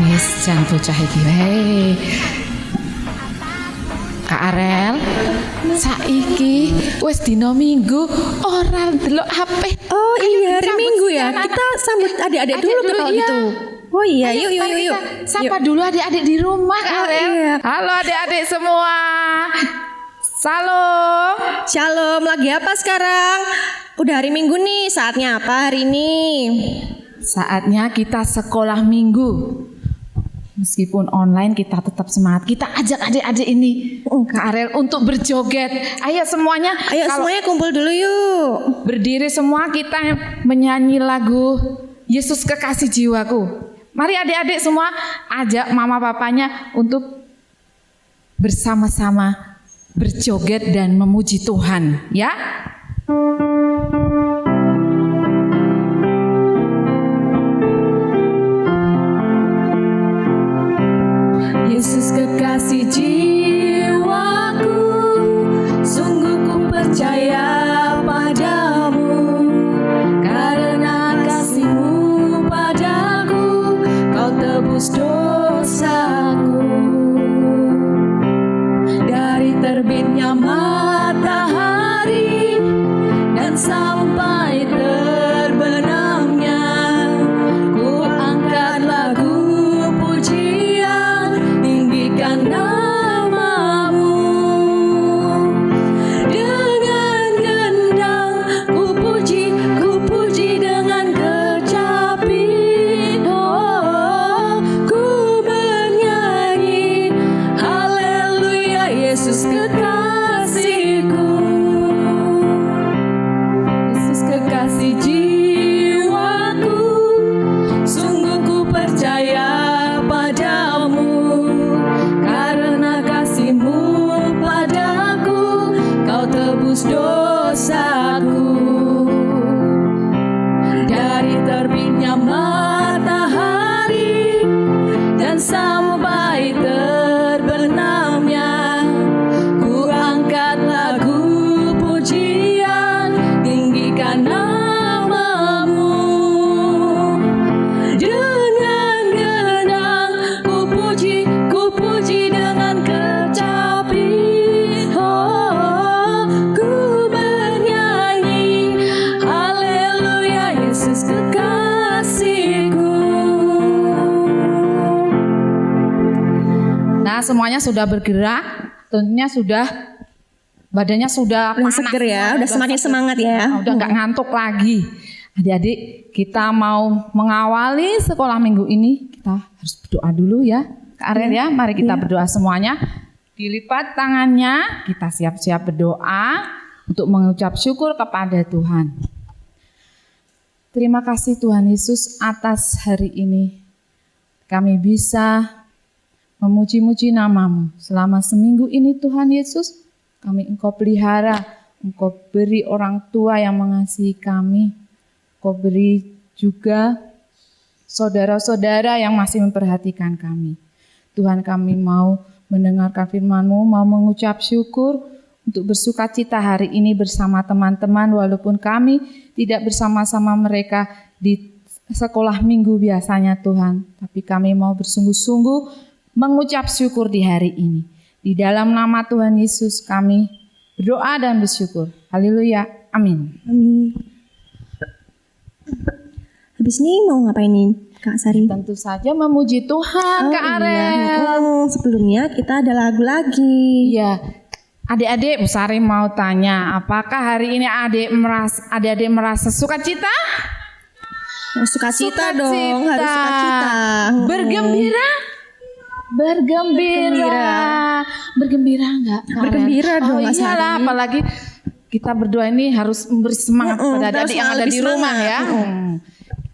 Wis jan bocah iki wae. Kak Arel, saiki wis dina Minggu ora ndelok HP. Oh iya, hari Minggu ya. Kita sambut adik-adik dulu kalau iya. gitu. Oh iya, yuk. Kita sapa dulu adik-adik di rumah, Kak Arel. Iya. Halo adik-adik semua. Salam. Shalom, lagi apa sekarang? Udah hari Minggu nih, saatnya apa hari ini? Saatnya kita sekolah minggu. Meskipun online kita tetap semangat. Kita ajak adik-adik ini Kak Arel untuk berjoget. Ayo semuanya. Ayo semuanya kumpul dulu yuk. Berdiri semua kita menyanyi lagu Yesus Kekasih Jiwaku. Mari adik-adik semua ajak mama papanya untuk bersama-sama berjoget dan memuji Tuhan, ya. Yesus kekasih jiwaku, sungguh ku percaya padamu, karena kasih-Mu padaku, Kau tebus dosaku. Dari terbitnya matahari dan sampai terbenamnya, ku angkat lagu pujian, tinggikan nama-Mu. Dengan gendang ku puji dengan kecapi. Oh, ku bernyanyi haleluya, Yesus kekasihku. Yesus kekasih jiwaku, sungguh ku percaya padamu, karena kasih-Mu padaku, Kau tebus dosaku. Dari terbitnya matahari dan sampai terbenamnya, ku angkat lagu pujian, tinggikan nama-Mu. Dengan gendang ku puji dengan kecapi. Oh, ku bernyanyi haleluya, Yesus kekasihku. Nah, semuanya sudah bergerak, tentunya badannya sudah panas, seger ya, udah semakin semangat ya. udah nggak ngantuk lagi. Adik-adik, kita mau mengawali sekolah minggu ini, kita harus berdoa dulu ya, Kak Arel ya. Mari kita berdoa semuanya. Dilipat tangannya, kita siap-siap berdoa untuk mengucap syukur kepada Tuhan. Terima kasih Tuhan Yesus atas hari ini. Kami bisa memuji-muji nama-Mu. Selama seminggu ini Tuhan Yesus, Engkau pelihara, Engkau beri orang tua yang mengasihi kami. Engkau beri juga saudara-saudara yang masih memperhatikan kami. Tuhan, kami mau mendengarkan firman-Mu, mau mengucap syukur untuk bersukacita hari ini bersama teman-teman, walaupun kami tidak bersama-sama mereka di sekolah minggu biasanya Tuhan. Tapi kami mau bersungguh-sungguh mengucap syukur di hari ini. Di dalam nama Tuhan Yesus kami berdoa dan bersyukur. Haleluya. Amin. Amin. Habis ini mau ngapain nih Kak Sari? Tentu saja memuji Tuhan, Kak Arel. Iya. Sebelumnya kita ada lagu lagi. Iya. Adik-adik, Bu Sari mau tanya, apakah hari ini adik-adik merasa sukacita? Sukacita dong, harus sukacita. Bergembira? Bergembira enggak? Bergembira dong, Mas iyalah, Hari. apalagi kita berdua ini harus memberi semangat kepada adik-adik yang ada di rumah ya.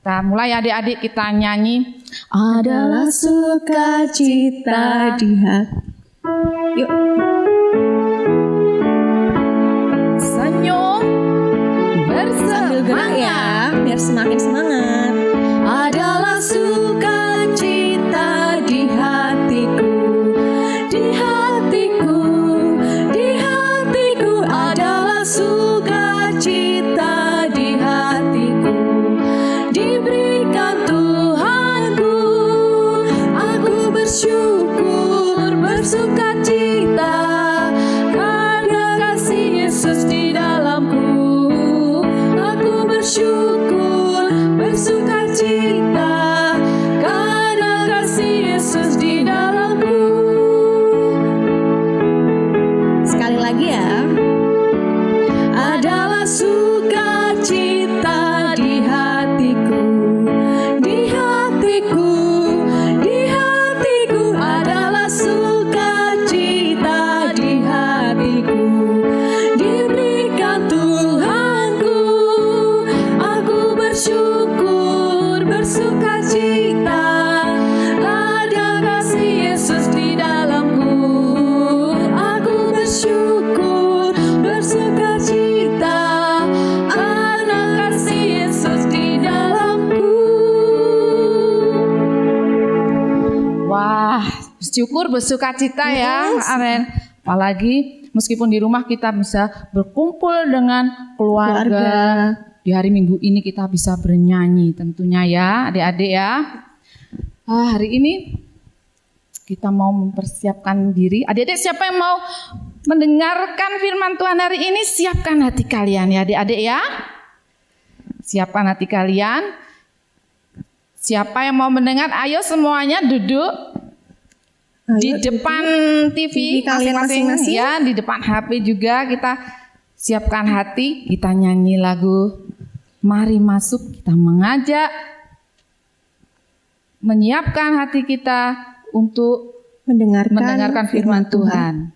Kita mulai adik-adik, kita nyanyi. Adalah sukacita di hati. Yuk. Senyum Sambil gerak ya, biar semakin semangat. Adalah sukacita di hatiku, di hatiku, di hatiku. Adalah sukacita di hatiku, diberikan Tuhanku. bersukacita, ada kasih Yesus di dalamku. Aku bersyukur, bersukacita, ada kasih Yesus di dalamku. Wah, bersyukur, bersukacita ya, Aren. Apalagi meskipun di rumah kita bisa berkumpul dengan keluarga. Di hari Minggu ini kita bisa bernyanyi tentunya ya, adik-adik ya. Hari ini kita mau mempersiapkan diri. Adik-adik, siapa yang mau mendengarkan firman Tuhan hari ini? Siapkan hati kalian ya adik-adik ya. Siapkan hati kalian. Siapa yang mau mendengar? Ayo semuanya duduk. Di depan TV kalian masing-masing ya, di depan HP juga kita siapkan hati, kita nyanyi lagu Mari Masuk, kita mengajak, menyiapkan hati kita untuk mendengarkan firman Tuhan.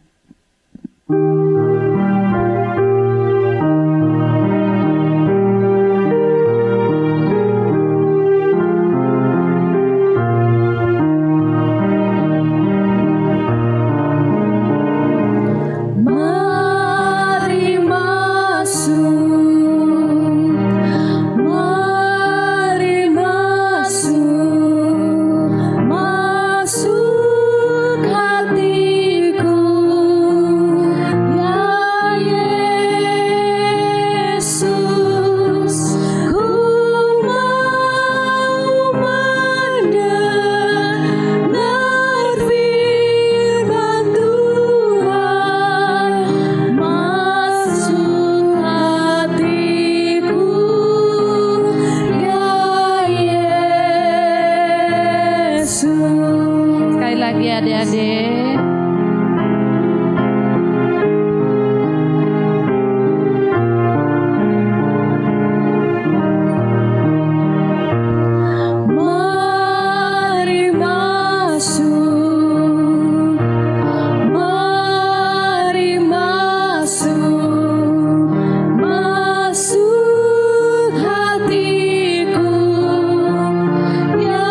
Sekali lagi adik-adik. Mari masuk, mari masuk, masuk hatiku ya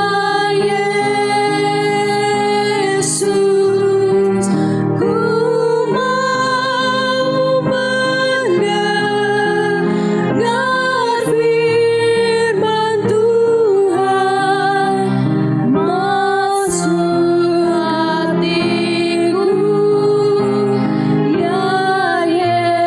Yesus, ku mau mendengar firman Tuhan. Masuk hatiku ya Yesus.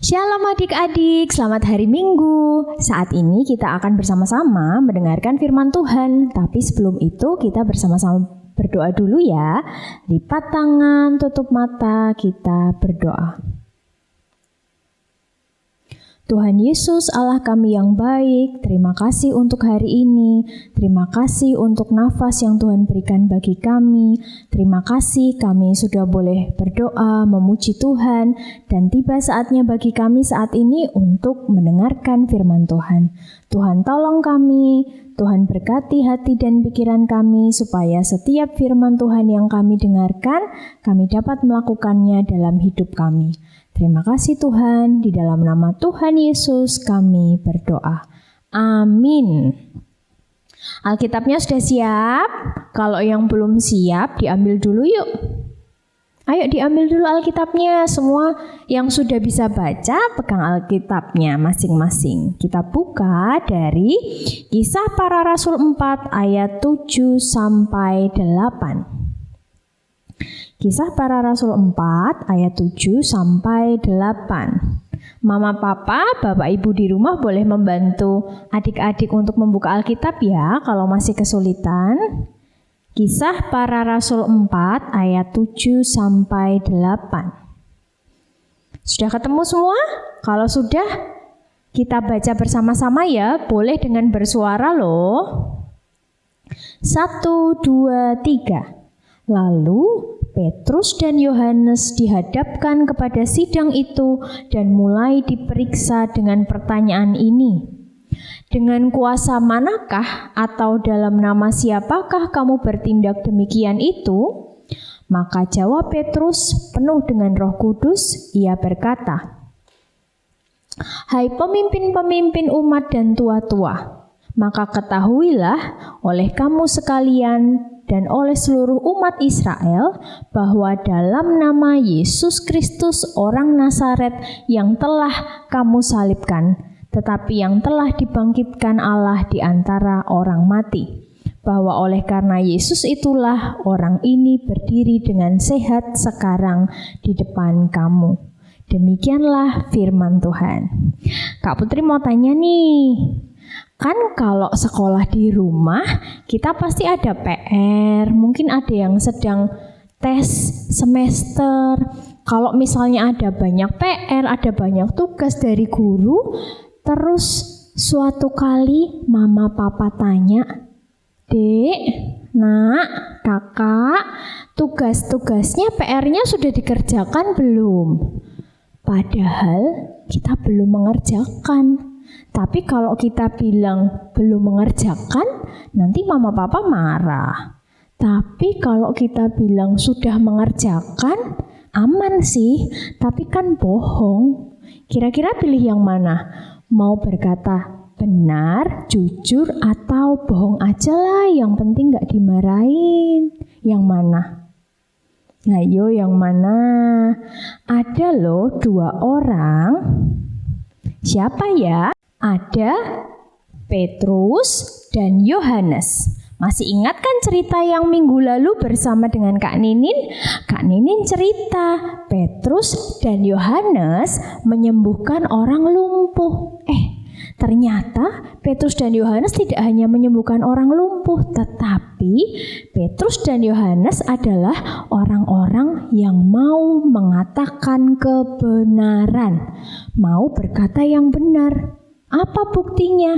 Shalom adik-adik, selamat hari Minggu. Saat ini kita akan bersama-sama mendengarkan firman Tuhan. Tapi sebelum itu kita bersama-sama berdoa dulu ya. Lipat tangan, tutup mata, kita berdoa. Tuhan Yesus, Allah kami yang baik, terima kasih untuk hari ini, terima kasih untuk nafas yang Tuhan berikan bagi kami, terima kasih kami sudah boleh berdoa, memuji Tuhan, dan tiba saatnya bagi kami saat ini untuk mendengarkan firman Tuhan. Tuhan tolong kami, Tuhan berkati hati dan pikiran kami, supaya setiap firman Tuhan yang kami dengarkan, kami dapat melakukannya dalam hidup kami. Terima kasih Tuhan, di dalam nama Tuhan Yesus kami berdoa. Amin. Alkitabnya sudah siap? Kalau yang belum siap, diambil dulu yuk. Ayo diambil dulu Alkitabnya. Semua yang sudah bisa baca, pegang Alkitabnya masing-masing. Kita buka dari Kisah Para Rasul 4 ayat 7 sampai 8. Kisah Para Rasul 4 ayat 7 sampai 8. Mama, papa, bapak, ibu di rumah boleh membantu adik-adik untuk membuka Alkitab ya kalau masih kesulitan. Kisah Para Rasul 4 ayat 7 sampai 8. Sudah ketemu semua? Kalau sudah, kita baca bersama-sama ya, boleh dengan bersuara loh. 1, 2, 3. Lalu Petrus dan Yohanes dihadapkan kepada sidang itu dan mulai diperiksa dengan pertanyaan ini. Dengan kuasa manakah atau dalam nama siapakah kamu bertindak demikian itu? Maka jawab Petrus penuh dengan Roh Kudus, ia berkata, "Hai pemimpin-pemimpin umat dan tua-tua, maka ketahuilah oleh kamu sekalian dan oleh seluruh umat Israel bahwa dalam nama Yesus Kristus orang Nazaret yang telah kamu salibkan, tetapi yang telah dibangkitkan Allah di antara orang mati, bahwa oleh karena Yesus itulah orang ini berdiri dengan sehat sekarang di depan kamu." Demikianlah firman Tuhan. Kak Putri mau tanya nih, kan kalau sekolah di rumah kita pasti ada PR, mungkin ada yang sedang tes semester. Kalau misalnya ada banyak PR, ada banyak tugas dari guru, terus suatu kali mama papa tanya, "Dek, Nak, Kakak, tugas-tugasnya PR-nya sudah dikerjakan belum?" Padahal kita belum mengerjakan. Tapi kalau kita bilang belum mengerjakan, nanti mama papa marah. Tapi kalau kita bilang sudah mengerjakan, aman sih, tapi kan bohong. Kira-kira pilih yang mana? Mau berkata benar, jujur, atau bohong aja lah, yang penting gak dimarahin. Yang mana? Ayo yang mana? Ada loh 2 orang. Siapa ya? Ada Petrus dan Yohanes. Masih ingat kan cerita yang minggu lalu bersama dengan Kak Ninin? Kak Ninin cerita Petrus dan Yohanes menyembuhkan orang lumpuh. Ternyata Petrus dan Yohanes tidak hanya menyembuhkan orang lumpuh, tetapi Petrus dan Yohanes adalah orang-orang yang mau mengatakan kebenaran, mau berkata yang benar. Apa buktinya?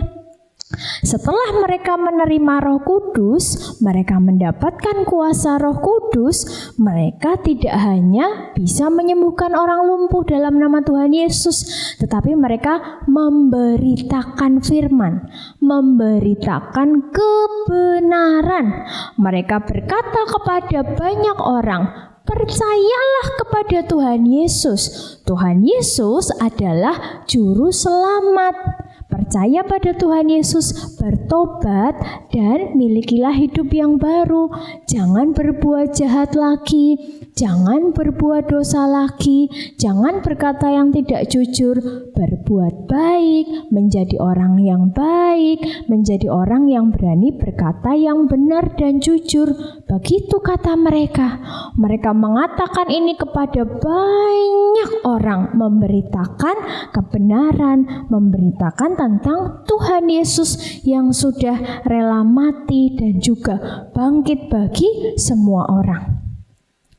Setelah mereka menerima Roh Kudus, mereka mendapatkan kuasa Roh Kudus, mereka tidak hanya bisa menyembuhkan orang lumpuh dalam nama Tuhan Yesus, tetapi mereka memberitakan firman, memberitakan kebenaran. Mereka berkata kepada banyak orang, "Percayalah kepada Tuhan Yesus. Tuhan Yesus adalah juru selamat. Percaya pada Tuhan Yesus, bertobat, dan milikilah hidup yang baru. Jangan berbuat jahat lagi, jangan berbuat dosa lagi, jangan berkata yang tidak jujur, berbuat baik, menjadi orang yang baik, menjadi orang yang berani berkata yang benar dan jujur." Begitu kata mereka. Mereka mengatakan ini kepada banyak orang, memberitakan kebenaran, memberitakan tentang Tuhan Yesus yang sudah rela mati dan juga bangkit bagi semua orang.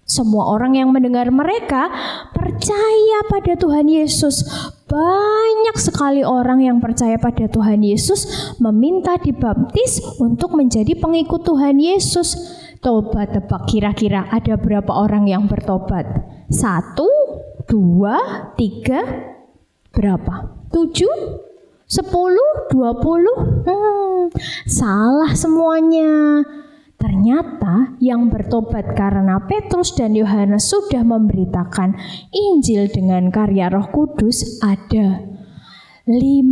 Semua orang yang mendengar mereka percaya pada Tuhan Yesus. Banyak sekali orang yang percaya pada Tuhan Yesus meminta dibaptis untuk menjadi pengikut Tuhan Yesus. Coba tebak kira-kira ada berapa orang yang bertobat? 1, 2, 3, berapa? 7? 10, 20? Salah semuanya. Ternyata yang bertobat karena Petrus dan Yohanes sudah memberitakan Injil dengan karya Roh Kudus ada 5.000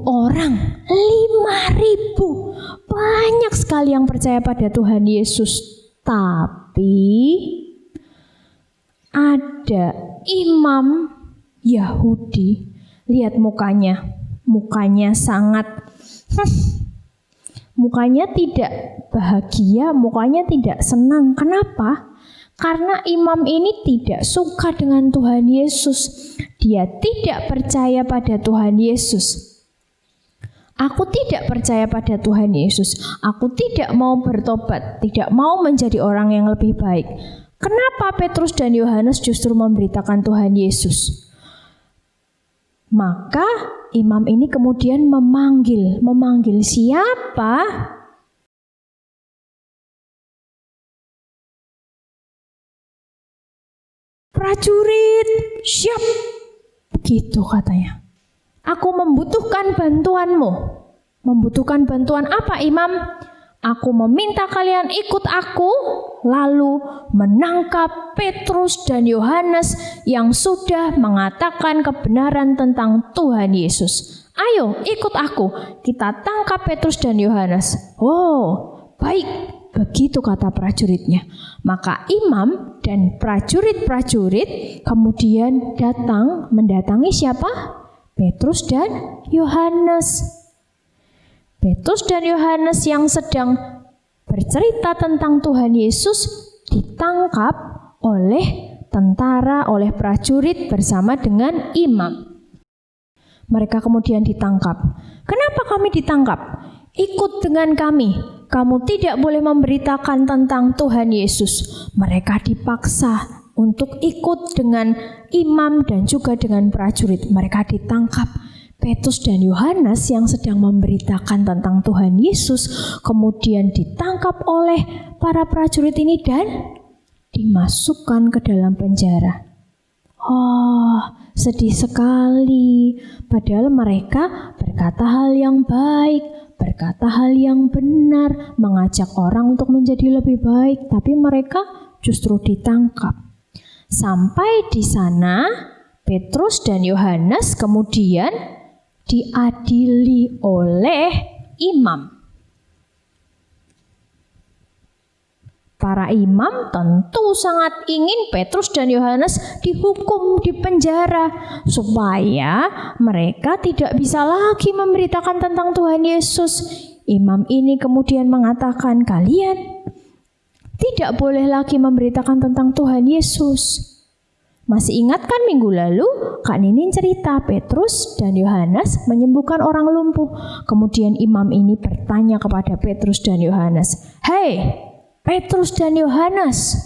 orang. 5.000. Banyak sekali yang percaya pada Tuhan Yesus. Tapi ada imam Yahudi. Lihat mukanya. Mukanya sangat mukanya tidak bahagia, mukanya tidak senang. Kenapa? Karena imam ini tidak suka dengan Tuhan Yesus. Dia tidak percaya pada Tuhan Yesus. Aku tidak percaya pada Tuhan Yesus. Aku tidak mau bertobat, tidak mau menjadi orang yang lebih baik. Kenapa Petrus dan Yohanes justru memberitakan Tuhan Yesus? Maka imam ini kemudian memanggil siapa? Prajurit, siap. Begitu katanya. Aku membutuhkan bantuanmu. Membutuhkan bantuan apa, imam? Aku meminta kalian ikut aku, lalu menangkap Petrus dan Yohanes yang sudah mengatakan kebenaran tentang Tuhan Yesus. Ayo ikut aku, kita tangkap Petrus dan Yohanes. Oh, baik, begitu kata prajuritnya. Maka imam dan prajurit-prajurit kemudian mendatangi siapa? Petrus dan Yohanes. Petrus dan Yohanes yang sedang bercerita tentang Tuhan Yesus ditangkap oleh tentara, oleh prajurit bersama dengan imam. Mereka kemudian ditangkap. Kenapa kami ditangkap? Ikut dengan kami. Kamu tidak boleh memberitakan tentang Tuhan Yesus. Mereka dipaksa untuk ikut dengan imam dan juga dengan prajurit. Mereka ditangkap. Petrus dan Yohanes yang sedang memberitakan tentang Tuhan Yesus kemudian ditangkap oleh para prajurit ini dan dimasukkan ke dalam penjara. Oh, sedih sekali. Padahal mereka berkata hal yang baik, berkata hal yang benar, mengajak orang untuk menjadi lebih baik, tapi mereka justru ditangkap. Sampai di sana, Petrus dan Yohanes kemudian diadili oleh imam. Para imam tentu sangat ingin Petrus dan Yohanes dihukum di penjara supaya mereka tidak bisa lagi memberitakan tentang Tuhan Yesus. Imam ini kemudian mengatakan, kalian tidak boleh lagi memberitakan tentang Tuhan Yesus. Masih ingat kan minggu lalu Kak Ninin cerita Petrus dan Yohanes menyembuhkan orang lumpuh. Kemudian imam ini bertanya kepada Petrus dan Yohanes, "Hei, Petrus dan Yohanes,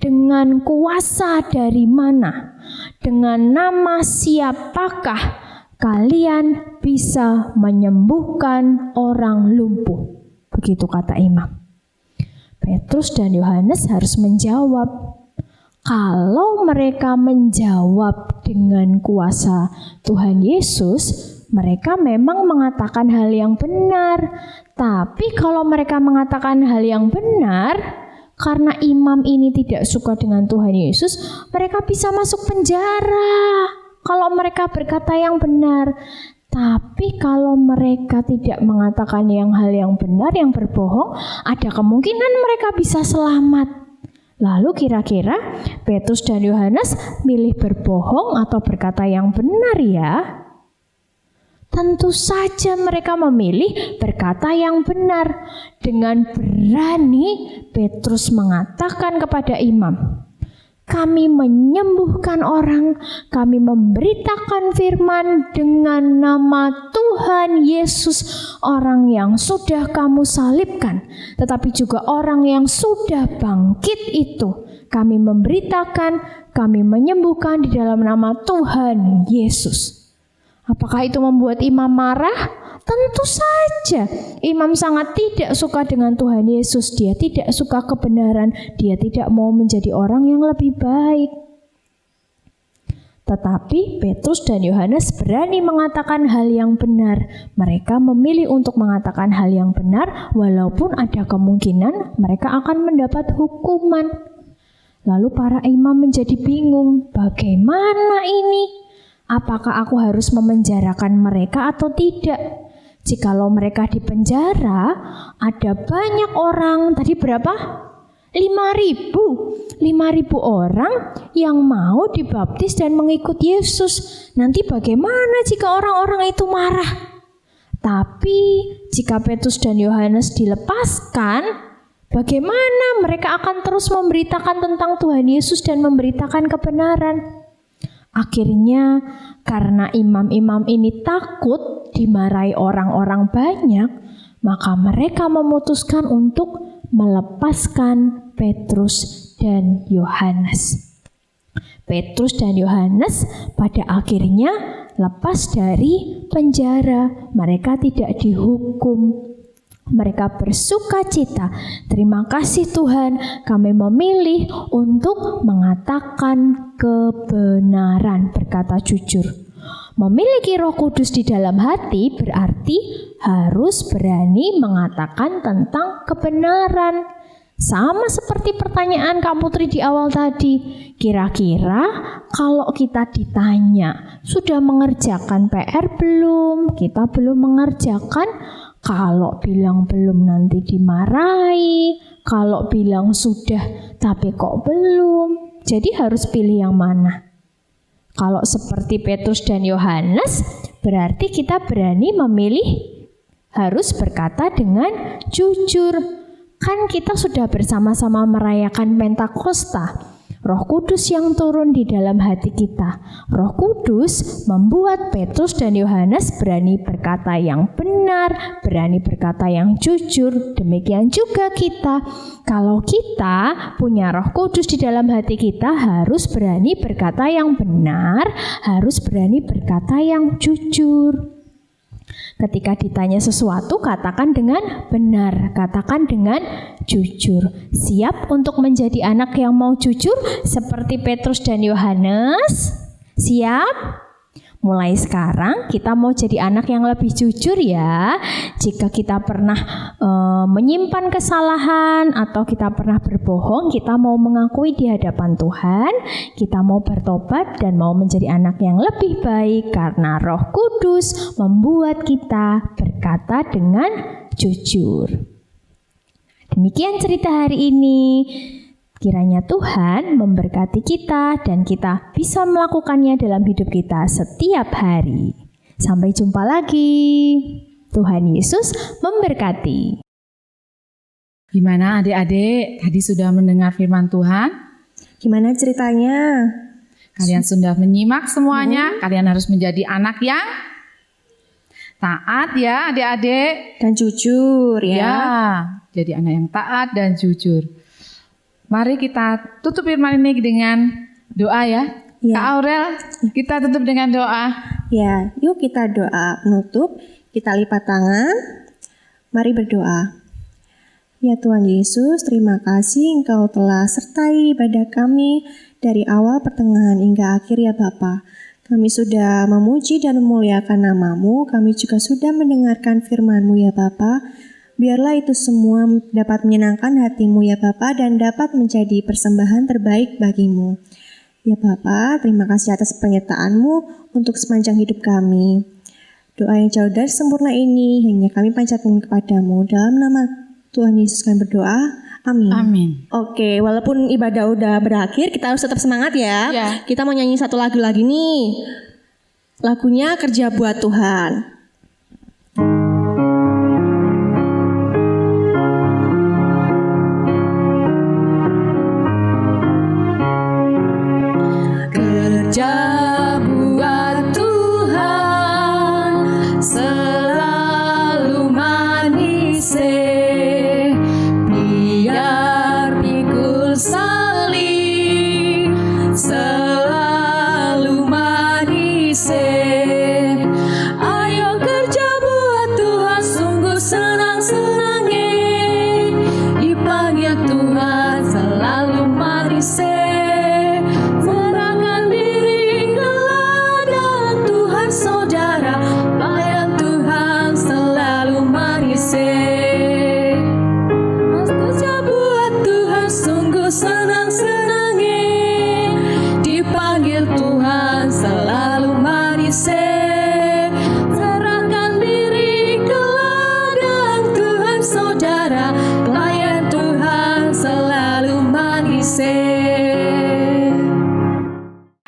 dengan kuasa dari mana? Dengan nama siapakah kalian bisa menyembuhkan orang lumpuh?" Begitu kata imam. Petrus dan Yohanes harus menjawab. Kalau mereka menjawab dengan kuasa Tuhan Yesus, mereka memang mengatakan hal yang benar. Tapi kalau mereka mengatakan hal yang benar, karena imam ini tidak suka dengan Tuhan Yesus, mereka bisa masuk penjara kalau mereka berkata yang benar. Tapi kalau mereka tidak mengatakan hal yang benar, yang berbohong, ada kemungkinan mereka bisa selamat. Lalu kira-kira Petrus dan Yohanes milih berbohong atau berkata yang benar ya? Tentu saja mereka memilih berkata yang benar. Dengan berani Petrus mengatakan kepada imam, "Kami menyembuhkan orang, kami memberitakan firman dengan nama Tuhan Yesus, orang yang sudah kamu salibkan, tetapi juga orang yang sudah bangkit itu. Kami memberitakan, kami menyembuhkan di dalam nama Tuhan Yesus." Apakah itu membuat imam marah? Tentu saja. Imam sangat tidak suka dengan Tuhan Yesus. Dia tidak suka kebenaran. Dia tidak mau menjadi orang yang lebih baik. Tetapi Petrus dan Yohanes berani mengatakan hal yang benar. Mereka memilih untuk mengatakan hal yang benar, walaupun ada kemungkinan mereka akan mendapat hukuman. Lalu para imam menjadi bingung. Bagaimana ini? Apakah aku harus memenjarakan mereka atau tidak? Jikalau mereka dipenjara, ada banyak orang, tadi berapa? 5.000 orang yang mau dibaptis dan mengikut Yesus. Nanti bagaimana jika orang-orang itu marah? Tapi jika Petrus dan Yohanes dilepaskan, bagaimana mereka akan terus memberitakan tentang Tuhan Yesus dan memberitakan kebenaran? Akhirnya karena imam-imam ini takut dimarahi orang-orang banyak, maka mereka memutuskan untuk melepaskan Petrus dan Yohanes. Petrus dan Yohanes pada akhirnya lepas dari penjara. Mereka tidak dihukum. Mereka bersuka cita. Terima kasih Tuhan, kami memilih untuk mengatakan kebenaran, berkata jujur. Memiliki Roh Kudus di dalam hati berarti harus berani mengatakan tentang kebenaran. Sama seperti pertanyaan Kak Putri di awal tadi. Kira-kira kalau kita ditanya, sudah mengerjakan PR belum? Kita belum mengerjakan. Kalau bilang belum nanti dimarahi. Kalau bilang sudah tapi kok belum. Jadi harus pilih yang mana? Kalau seperti Petrus dan Yohanes, berarti kita berani memilih harus berkata dengan jujur. Kan kita sudah bersama-sama merayakan Pentakosta. Roh Kudus yang turun di dalam hati kita. Roh Kudus membuat Petrus dan Yohanes berani berkata yang benar, berani berkata yang jujur. Demikian juga kita. Kalau kita punya Roh Kudus di dalam hati kita, harus berani berkata yang benar, harus berani berkata yang jujur. Ketika ditanya sesuatu, katakan dengan benar, katakan dengan jujur. Siap untuk menjadi anak yang mau jujur seperti Petrus dan Yohanes? Siap? Mulai sekarang kita mau jadi anak yang lebih jujur ya. Jika kita pernah menyimpan kesalahan atau kita pernah berbohong, kita mau mengakui di hadapan Tuhan. Kita mau bertobat dan mau menjadi anak yang lebih baik karena Roh Kudus membuat kita berkata dengan jujur. Demikian cerita hari ini. Kiranya Tuhan memberkati kita dan kita bisa melakukannya dalam hidup kita setiap hari. Sampai jumpa lagi. Tuhan Yesus memberkati. Gimana adik-adik? Tadi sudah mendengar firman Tuhan? Gimana ceritanya? Kalian sudah menyimak semuanya? Kalian harus menjadi anak yang taat ya adik-adik. Dan jujur ya. Ya, jadi anak yang taat dan jujur. Mari kita tutup firman ini dengan doa ya. Ya. Kak Aurel, kita tutup dengan doa. Ya, yuk kita doa menutup. Kita lipat tangan. Mari berdoa. Ya Tuhan Yesus, terima kasih Engkau telah sertai ibadah kami dari awal pertengahan hingga akhir ya Bapa. Kami sudah memuji dan memuliakan nama-Mu. Kami juga sudah mendengarkan firman-Mu ya Bapa. Biarlah itu semua dapat menyenangkan hati-Mu ya Bapa dan dapat menjadi persembahan terbaik bagi-Mu. Ya Bapa, terima kasih atas penyertaan-Mu untuk sepanjang hidup kami. Doa yang jauh dari sempurna ini hanya kami panjatkan kepadamu. Dalam nama Tuhan Yesus kami berdoa. Amin. Amin. Oke, walaupun ibadah udah berakhir, kita harus tetap semangat ya. Ya. Kita mau nyanyi satu lagu lagi nih. Lagunya Kerja Buat Tuhan. Kerja buat Tuhan selalu manis, biar pikul salib selalu manis. Ayo kerja buat Tuhan, sungguh senang-senangnya dipanggil Tuhan selalu manis.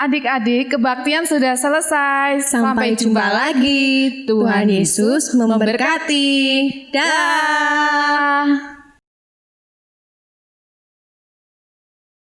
Adik-adik, kebaktian sudah selesai. Sampai jumpa lagi. Tuhan Yesus memberkati. Dah.